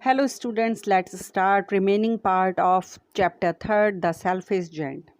Hello students, let's start remaining part of chapter 3rd, the selfish giant.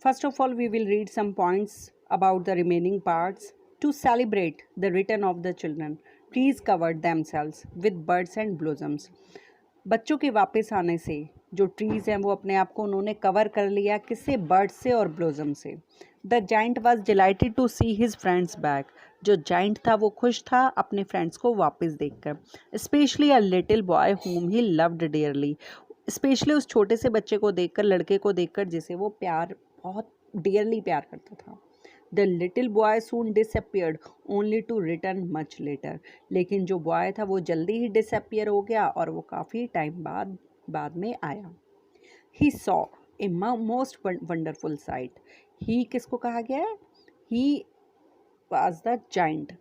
First of all, we will read some points about the remaining parts. To celebrate the return of the children, trees covered themselves with buds and blossoms. बच्चों के वापस आने से जो trees हैं वो अपने आप को उन्होंने कवर कर लिया किससे, बर्ड से और ब्लोजम से. The giant was delighted to see his friends back. जो जाइंट था वो खुश था अपने फ्रेंड्स को वापस देखकर. Specially a little boy whom he loved dearly. Specially उस छोटे से बच्चे को देखकर, लड़के को देखकर जिसे वो प्यार बहुत डियरली प्यार करता था. The little boy soon disappeared only to return much later. लेकिन जो बॉय था वो जल्दी ही डिसअपियर हो गया और वो काफ़ी टाइम बाद में आया. He saw a most wonderful sight. He किसको कहा गया है? He was the giant.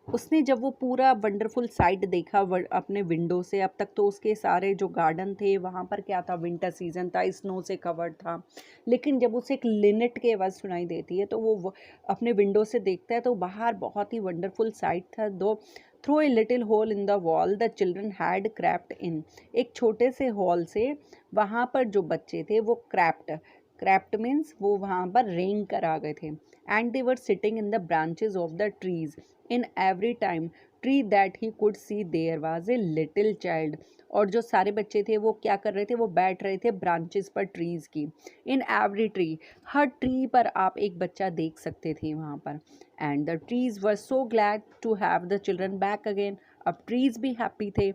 उसने जब वो पूरा वंडरफुल साइट देखा अपने विंडो से, अब तक तो उसके सारे जो गार्डन थे वहाँ पर क्या था, विंटर सीजन था, स्नो से कवर्ड था. लेकिन जब उसे एक लिनेट की आवाज़ सुनाई देती है तो वो अपने विंडो से देखता है तो बाहर बहुत ही वंडरफुल साइट था. दो through a little hole in the wall the children had crept in. एक छोटे से हॉल से वहाँ पर जो बच्चे थे वो क्रैप्ट मीन्स वो वहाँ पर रेंग कर आ गए थे. And they were sitting in the branches of the trees. In every time tree that he could see there was a little child. और जो सारे बच्चे थे वो क्या कर रहे थे, वो बैठ रहे थे ब्रांचेस पर ट्रीज़ की. इन एवरी ट्री, हर ट्री पर आप एक बच्चा देख सकते थे वहाँ पर. And the trees were so glad to have the children back again. अब ट्रीज भी हैप्पी थे.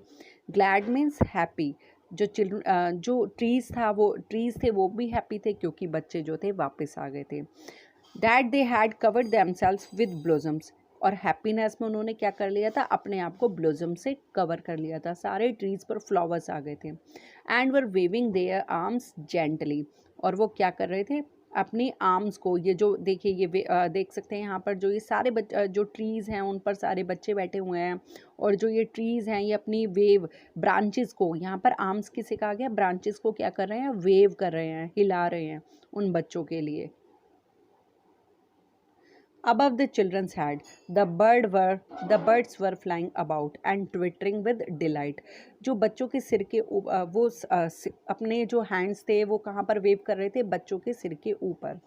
Glad means happy. जो ट्रीज थे वो भी हैप्पी थे क्योंकि बच्चे जो थे वापस आ गए थे. That they had covered themselves with blossoms. और हैप्पीनेस में उन्होंने क्या कर लिया था, अपने आप को ब्लोजम से कवर कर लिया था. सारे ट्रीज पर फ्लावर्स आ गए थे. And were waving their arms gently. और वो क्या कर रहे थे, अपनी आर्म्स को, ये जो देखिए देख सकते हैं यहाँ पर जो ये सारे जो ट्रीज़ हैं उन पर सारे बच्चे बैठे हुए हैं. और जो ये ट्रीज़ हैं ये अपनी वेव ब्रांचेस को, यहाँ पर आर्म्स किसे कहा गया, ब्रांचेस को क्या कर रहे हैं, वेव कर रहे हैं, हिला रहे हैं उन बच्चों के लिए. Above the children's head, the birds were flying about and twittering with delight. जो बच्चों के सिर के अपने जो हैंड्स थे वो कहाँ पर वेव कर रहे थे, बच्चों के सिर के ऊपर.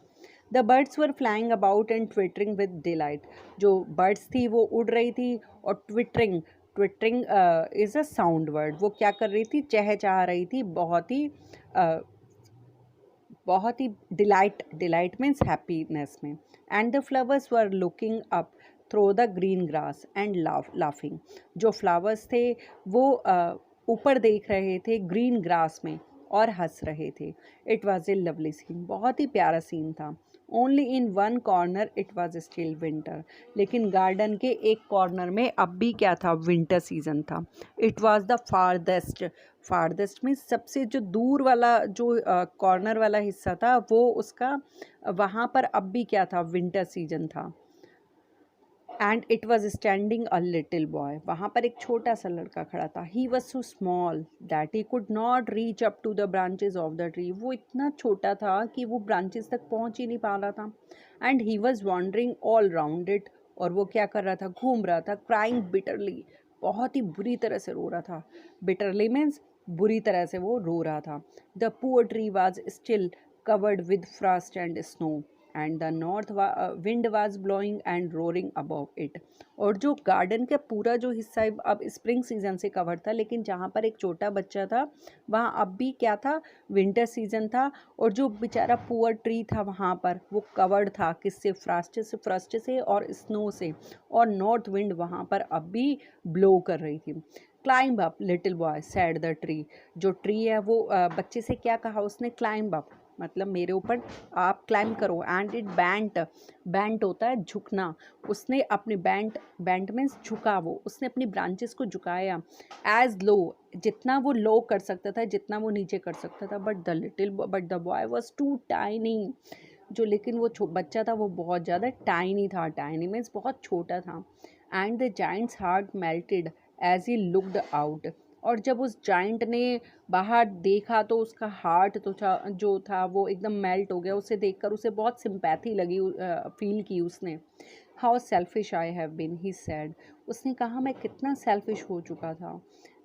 The birds were flying about and twittering with delight. जो बर्ड्स थी वो उड़ रही थी और twittering is a sound word. वो क्या कर रही थी, चहचहा रही थी बहुत ही डिलाइट मीन्स हैप्पीनेस में. And the flowers were looking up through the green grass and laughing. जो फ्लावर्स थे वो ऊपर देख रहे थे ग्रीन ग्रास में और हंस रहे थे. It was a lovely scene. बहुत ही प्यारा सीन था. Only in one corner it was still winter. लेकिन गार्डन के एक कॉर्नर में अब भी क्या था, विंटर सीजन था. It was the farthest means सबसे जो दूर वाला जो कॉर्नर वाला हिस्सा था वो उसका, वहाँ पर अब भी क्या था, विंटर सीजन था. And it was standing a little boy. वहाँ पर एक छोटा सा लड़का खड़ा था. He was so small that he could not reach up to the branches of the tree. वो इतना छोटा था कि वो ब्रांचेस तक पहुँच ही नहीं पा रहा था. And he was wandering all round it. और वो क्या कर रहा था, घूम रहा था. Crying bitterly. बहुत ही बुरी तरह से रो रहा था. बिटरली मीन्स बुरी तरह से वो रो रहा था. The poor tree was still covered with frost and snow and the wind was blowing and roaring above it. और जो गार्डन का पूरा जो हिस्सा है अब स्प्रिंग सीजन से कवर था, लेकिन जहाँ पर एक छोटा बच्चा था वहाँ अब भी क्या था, विंटर सीजन था. और जो बेचारा पुअर ट्री था वहाँ पर वो कवर्ड था किससे, फ्रॉस्ट से और स्नो से. और नॉर्थ विंड वहाँ पर अब भी ब्लो कर रही थी. Climb up little boy sad the tree. जो ट्री है वो बच्चे से क्या कहा उसने, क्लाइंब अप मतलब मेरे ऊपर आप क्लाइंब करो. एंड इट बैंट होता है झुकना. उसने अपने बैंट मीन्स झुका, वो उसने अपनी ब्रांचेस को झुकाया. एज लो, जितना वो लो कर सकता था, जितना वो नीचे कर सकता था. But the boy was too tiny. जो लेकिन वो बच्चा था वो बहुत ज़्यादा टाइनी था. टाइनी मीन्स बहुत छोटा था. And the giant's heart melted as he looked out. और जब उस जाइंट ने बाहर देखा तो उसका हार्ट तो जो था वो एकदम मेल्ट हो गया. उसे देखकर उसे बहुत सिंपैथी लगी, फील की उसने. How selfish I have been, he said. उसने कहा मैं कितना सेल्फिश हो चुका था।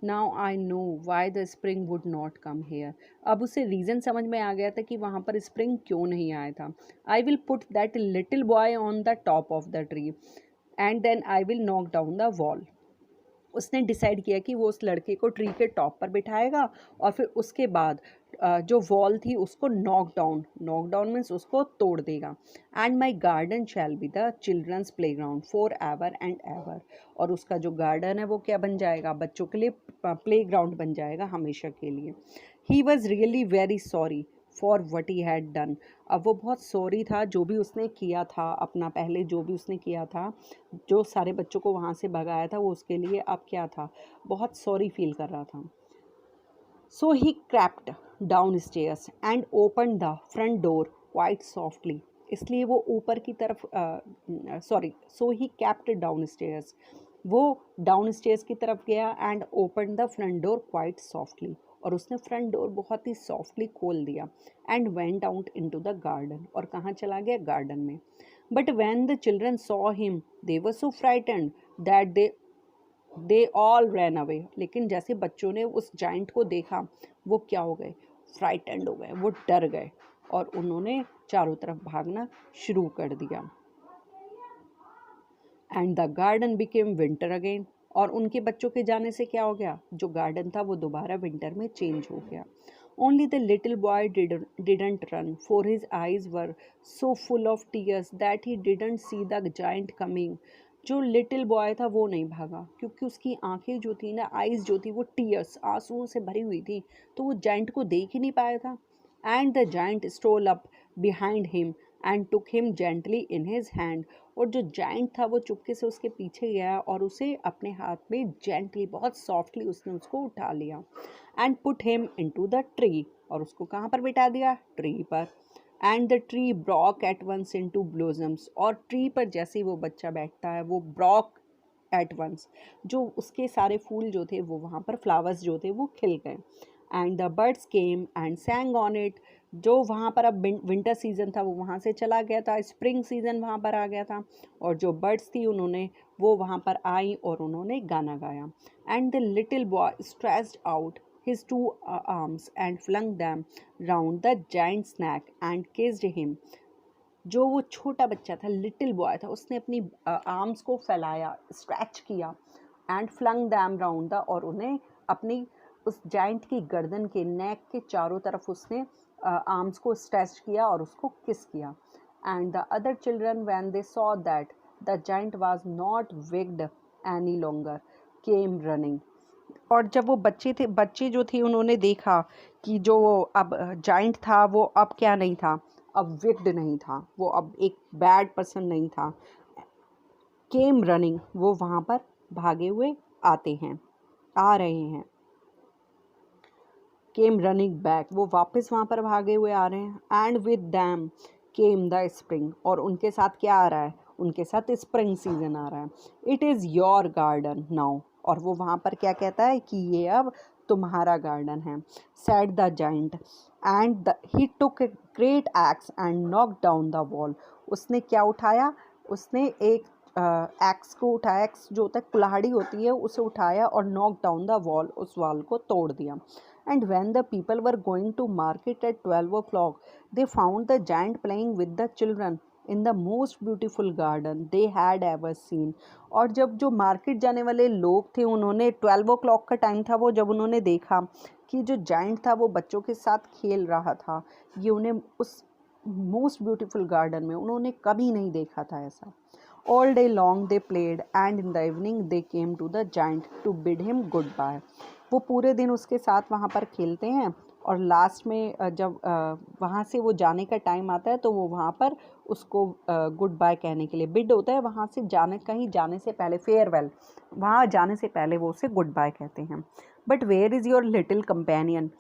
Now I know why the spring would not come here. अब उसे रीज़न समझ में आ गया था कि वहाँ पर स्प्रिंग क्यों नहीं आया था। I will put that little boy on the top of the tree and then I will knock down the wall. उसने डिसाइड किया कि वो उस लड़के को ट्री के टॉप पर बिठाएगा और फिर उसके बाद जो वॉल थी उसको नॉक डाउन मीन्स उसको तोड़ देगा। And my garden shall be the children's playground forever and ever. और उसका जो गार्डन है वो क्या बन जाएगा, बच्चों के लिए प्ले ग्राउंड बन जाएगा हमेशा के लिए। He was really very sorry for what he had done. अब वो बहुत सॉरी था जो भी उसने किया था, अपना पहले जो भी उसने किया था, जो सारे बच्चों को वहाँ से भगाया था, वो उसके लिए अब क्या था, बहुत सॉरी फील कर रहा था। So he crept downstairs and open the front door quite softly. इसलिए वो ऊपर की तरफ so he crept downstairs, वो डाउन स्टेयर्स की तरफ गया and open the front door quite softly, और उसने फ्रंट डोर बहुत ही सॉफ्टली खोल दिया। And went out into the garden, और कहाँ चला गया, गार्डन में। But when the children saw him they were so frightened that they all ran away. लेकिन जैसे बच्चों ने उस जाइंट को देखा वो क्या हो गए, फ्राइटेंड हो गए, वो डर गए और उन्होंने चारों तरफ भागना शुरू कर दिया। And the garden became winter again. और उनके बच्चों के जाने से क्या हो गया, जो गार्डन था वो दोबारा विंटर में चेंज हो गया। Only the little boy didn't run for his eyes were so full of tears that he didn't see the giant coming. जो लिटिल बॉय था वो नहीं भागा क्योंकि उसकी आंखें जो थी ना, आईज जो थी वो टीयर्स, आंसुओं से भरी हुई थी, तो वो जाइंट को देख ही नहीं पाया था। And the giant stroll up behind him and took him gently in his hand. और जो जाइंट था वो चुपके से उसके पीछे गया और उसे अपने हाथ में जेंटली, बहुत सॉफ्टली उसने उसको उठा लिया। And put him into the tree, और उसको कहाँ पर बिठा दिया, ट्री पर। And the tree broke at once into blossoms. और ट्री पर जैसे ही वो बच्चा बैठता है वो ब्रॉक एट वंस, जो उसके सारे फूल जो थे वो वहाँ पर, फ्लावर्स जो थे वो खिल गए। And the birds came and सैंग on it. जो वहाँ पर अब विंटर सीजन था वो वहाँ से चला गया था, स्प्रिंग सीजन वहाँ पर आ गया था, और जो बर्ड्स थी उन्होंने वो वहाँ पर आई और उन्होंने गाना गाया। And the little boy stretched out his two arms and flung them round the giant's neck and kissed him। जो वो छोटा बच्चा था, लिटिल बॉय था, उसने अपनी आर्म्स को फैलाया, स्ट्रेच किया, and flung them round the, और उन्हें अपनी उस जाइंट की गर्दन के, नेक के चारों तरफ उसने आर्म्स को स्ट्रेच किया और उसको किस किया। And the other children when they saw that the giant was not विग्ड any longer came running. और जब वो बच्चे जो थे उन्होंने देखा कि जो अब जाइंट था वो अब क्या नहीं था, अब विक्ड नहीं था, वो अब एक बैड पर्सन नहीं था। केम रनिंग, वो वहाँ पर भागे हुए आ रहे हैं। केम रनिंग बैक, वो वापस वहाँ पर भागे हुए आ रहे हैं। And with them came the spring, और उनके साथ क्या आ रहा है, उनके साथ स्प्रिंग सीजन आ रहा है। It is your garden now, और वो वहाँ पर क्या कहता है कि ये अब तुम्हारा गार्डन है। Said the giant and he took a great x and knock down the wall. उसने क्या उठाया, उसने एक एक्स को उठाया, एक्स जो होता है कुल्हाड़ी होती है, उसे उठाया और नॉक डाउन द वॉल, उस वॉल को तोड़ दिया। And when the people were going to market at 12 o'clock, they found the giant playing with the children in the most beautiful garden they had ever seen। और जब जो market जाने वाले लोग थे उन्होंने 12 o'clock का टाइम था वो, जब उन्होंने देखा कि जो जाइंट था वो बच्चों के साथ खेल रहा था, ये उन्हें उस मोस्ट ब्यूटीफुल गार्डन में उन्होंने कभी नहीं देखा था ऐसा। All day long they played and in the evening they came to the giant to bid him goodbye। वो पूरे दिन उसके साथ वहाँ पर खेलते हैं और लास्ट में जब वहाँ से वो जाने का टाइम आता है तो वो वहाँ पर उसको गुड बाय कहने के लिए, बिड होता है वहाँ से जाने, कहीं जाने से पहले, फेयरवेल, वहाँ जाने से पहले वो उसे गुड बाय कहते हैं। But where is your little companion.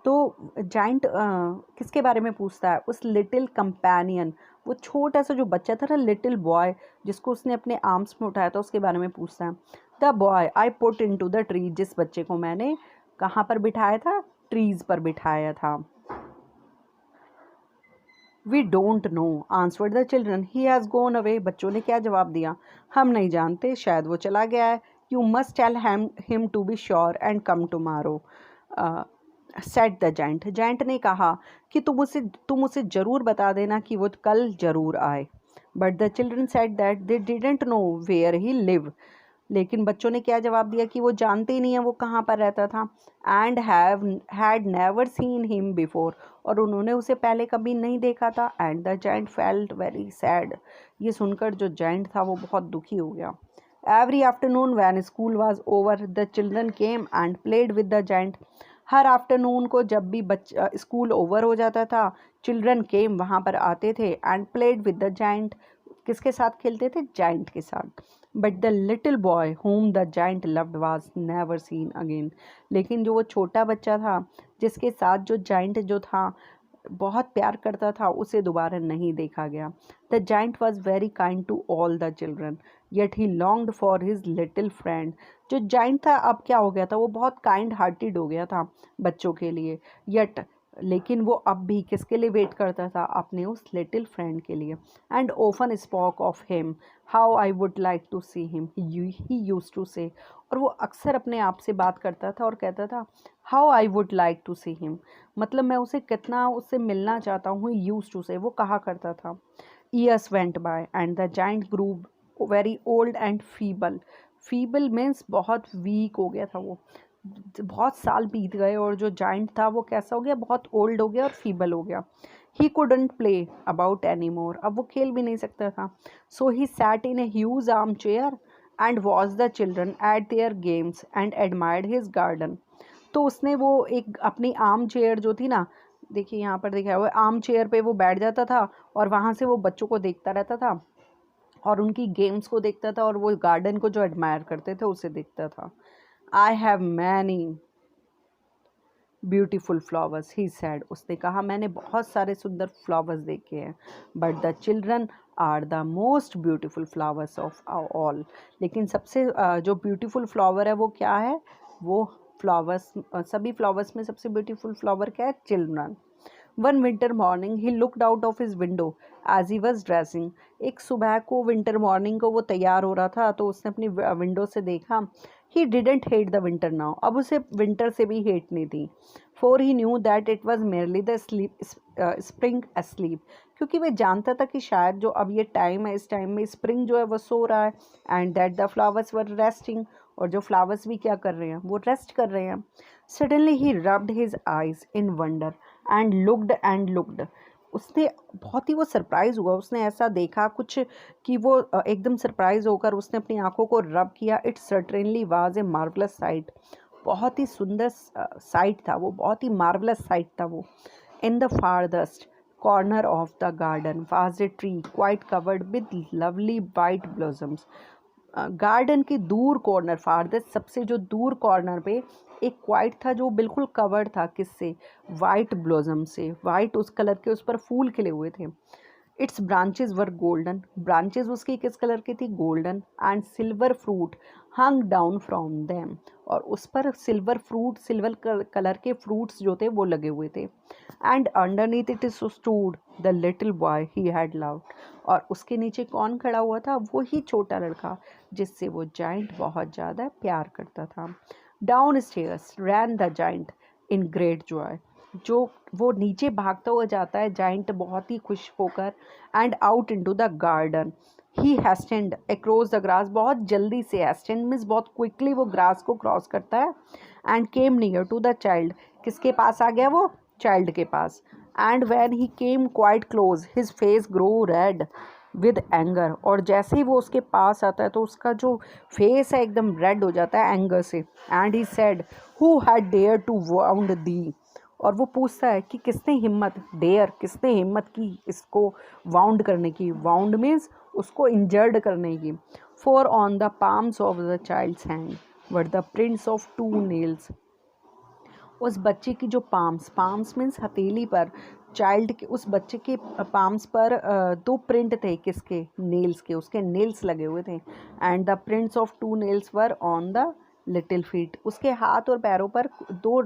तो जाइंट किसके बारे में पूछता है, उस लिटिल कंपेनियन, वो छोटा सा जो बच्चा था ना, लिटिल बॉय, जिसको उसने अपने आर्म्स में उठाया था, उसके बारे में पूछता है। The boy I put into the tree, जिस बच्चे को मैंने कहाँ पर बिठाया था, ट्रीज पर बिठाया था। We don't know answered the children. He has gone away. बच्चों ने क्या जवाब दिया? हम नहीं जानते, शायद वो चला गया है। You must tell him to be sure and come tomorrow, said the giant. Giant ने कहा कि तुम उसे ज़रूर बता देना कि वो कल ज़रूर आए। But the children said that they didn't know where he lived. लेकिन बच्चों ने क्या जवाब दिया कि वो जानते ही नहीं है वो कहाँ पर रहता था। And had never seen him before. और उन्होंने उसे पहले कभी नहीं देखा था। And the giant felt very sad. ये सुनकर जो जाइंट था वो बहुत दुखी हो गया। Every afternoon when school was over the children came and played with the giant. हर आफ्टरनून को जब भी स्कूल ओवर हो जाता था, चिल्ड्रन केम वहाँ पर आते थे and played with the giant. किसके साथ खेलते थे? जाइंट के साथ। But the little boy whom the giant loved was never seen again. लेकिन जो वो छोटा बच्चा था जिसके साथ जो जाइंट जो था बहुत प्यार करता था, उसे दोबारा नहीं देखा गया। The giant was very kind to all the children yet he longed for his little friend. जो जाइंट था अब क्या हो गया था? वो बहुत काइंड हार्टेड हो गया था बच्चों के लिए। येट लेकिन वो अब भी किसके लिए वेट करता था? अपने उस लिटिल फ्रेंड के लिए। And often spoke of him how I would like to see him, he used to say. और वो अक्सर अपने आप से बात करता था और कहता था how I would like to see him, मतलब मैं उसे कितना उससे मिलना चाहता हूँ। यूज टू से वो कहा करता था। Years went by and the giant grew very old and feeble. Feeble means बहुत वीक हो गया था वो। बहुत साल बीत गए और जो जाइंट था वो कैसा हो गया? बहुत ओल्ड हो गया और फीबल हो गया। He couldn't play about any more. अब वो खेल भी नहीं सकता था। So he sat in a huge armchair and watch the children at their games and admired his garden. तो उसने वो एक अपनी आर्म चेयर जो थी ना, देखिए यहाँ पर देखा हुआ, आर्म चेयर पे वो बैठ जाता था और वहाँ से वो बच्चों को देखता रहता था और उनकी गेम्स को देखता था और वो गार्डन को जो एडमायर करते थे उसे देखता था। I have many beautiful flowers he said. उसने कहा मैंने बहुत सारे सुंदर फ्लावर्स देखे हैं। But the children are the most beautiful flowers of all. लेकिन सबसे जो ब्यूटीफुल फ्लावर है वो क्या है? वो फ्लावर्स, सभी फ्लावर्स में सबसे ब्यूटीफुल फ्लावर क्या है? Children. One winter morning he looked out of his window as he was dressing. एक सुबह को, विंटर मॉर्निंग को वो तैयार हो रहा था तो उसने अपनी विंडो से देखा। He didn't hate the winter now. अब उसे विंटर से भी हेट नहीं थी। Four he knew that it was merely the spring asleep. क्योंकि वह जानता था कि शायद जो अब ये टाइम है, इस टाइम में स्प्रिंग जो है वो सो रहा है। And that the flowers were resting. और जो फ्लावर्स भी क्या कर रहे हैं? वो रेस्ट कर रहे हैं। Suddenly he rubbed his eyes in wonder and looked. उसने बहुत ही वो सरप्राइज हुआ, उसने ऐसा देखा कुछ कि वो एकदम सरप्राइज होकर उसने अपनी आंखों को रब किया। It certainly was a marvellous site. बहुत ही सुंदर साइट था वो, बहुत ही मार्वलस साइट था वो। In the farthest corner of the garden was a tree quite covered with lovely white blossoms. Garden के दूर कॉर्नर, फारदेस्ट सबसे जो दूर कॉर्नर पे एक क्वाइट था जो बिल्कुल कवर्ड था, किससे? वाइट ब्लॉसम से। वाइट उस कलर के उस पर फूल खिले हुए थे। It's branches were golden. Branches उसकी किस कलर की थी? Golden. And silver fruit hung down from them. और उस पर सिल्वर फ्रूट, सिल्वर कलर के फ्रूट्स जो थे वो लगे हुए थे। And underneath it is stood the little boy he had loved. और उसके नीचे कौन खड़ा हुआ था? वो ही छोटा लड़का जिससे वो जाइंट बहुत ज़्यादा प्यार करता था। Down stairs rain the giant in great Joy. जो वो नीचे भागता हुआ जाता है जाइंट बहुत ही खुश होकर। And out into the garden he hastened across the grass. बहुत जल्दी से, हैस्टेंड मीन्स बहुत क्विकली वो ग्रास को क्रॉस करता है। And came near to the child. किसके पास आ गया वो? चाइल्ड के पास। And when he came quite close his face grew red with anger. और जैसे ही वो उसके पास आता है तो उसका जो फेस है एकदम रेड हो जाता है एंगर से। And he said who had dare to wound thee. और वो पूछता है कि किसने हिम्मत, डेयर किसने हिम्मत की इसको वाउंड करने की। वाउंड मीन्स उसको इंजर्ड करने की। For on the palms of the child's hand were the prints of 2 nails. उस बच्चे की जो पाम्स मीन्स हथेली पर, चाइल्ड के उस बच्चे के पाम्स पर 2 प्रिंट थे। किसके? नेल्स के। उसके नेल्स लगे हुए थे। And the prints of 2 nails were on the little feet. उसके हाथ और पैरों पर 2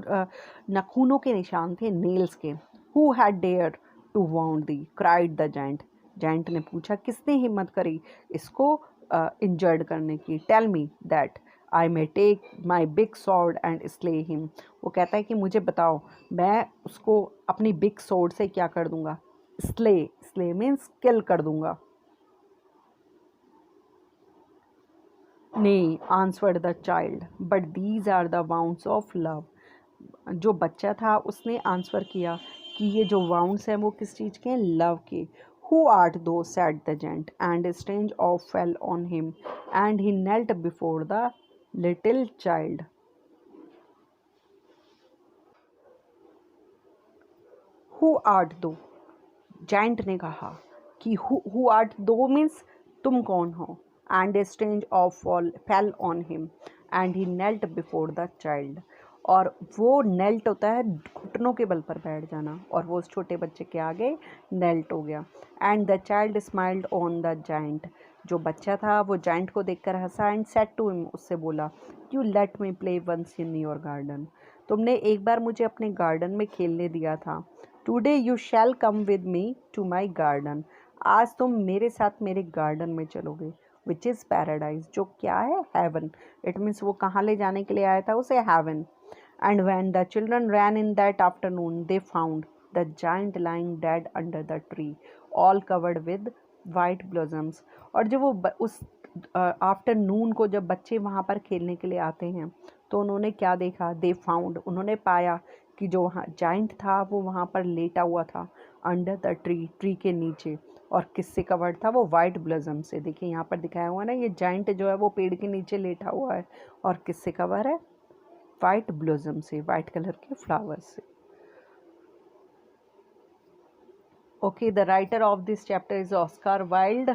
नाखूनों के निशान थे, नेल्स के। Who had dare to wound thee, cried the giant. Giant ने पूछा, किसने हिम्मत करी इसको इंजर्ड करने की। Tell me that I may take my big sword and slay him. वो कहता है कि मुझे बताओ, मैं उसको अपनी बिग सॉर्ड से क्या कर दूंगा। स्ले, स्ले मीन्स किल कर दूंगा। नहीं, answered the child, but these are the wounds of love. जो बच्चा था उसने आंसर किया कि ये जो वाउंड्स हैं वो किस चीज़ के हैं, लव के। Who art thou, said the giant, and strange awe fell on him and he knelt before the little child. Who art thou, giant ने कहा कि हु आर्ट दो मीन्स तुम कौन हो। And strange of fall fail on him and he knelt before the child. और वो knelt होता है घुटनों के बल पर बैठ जाना, और वो उस छोटे बच्चे के आगे नेल्ट हो गया। And the child smiled on the giant. जो बच्चा था वो जाइंट को देखकर हंसा। एंड सेड टू हिम, उससे बोला, you let me play once in your garden. तुमने एक बार मुझे अपने गार्डन में खेलने दिया था। Today you shall come with me to my garden. आज तुम मेरे साथ मेरे गार्डन में चलोगे, विच इज़ पैराडाइज, जो क्या है, हेवन। इट मीन्स वो कहाँ ले जाने के लिए आया था उसे, heaven. And when the children ran in that afternoon they found the giant lying dead under the tree, all covered with white blossoms. और जब वो उस आफ्टरनून को जब बच्चे वहाँ पर खेलने के लिए आते हैं तो उन्होंने क्या देखा, दे फाउंड, उन्होंने पाया कि जो वहाँ जाइंट था वो वहाँ पर लेटा हुआ था अंडर द ट्री, ट्री के नीचे। और किससे कवर्ड था वो, वाइट ब्लॉसम से। देखिए यहाँ पर दिखाया हुआ ना, ये जाइंट जो है वो पेड़ के नीचे लेटा हुआ है, और किससे कवर है, वाइट ब्लॉसम से, वाइट कलर के फ्लावर से। Okay, the writer of this chapter is Oscar Wilde.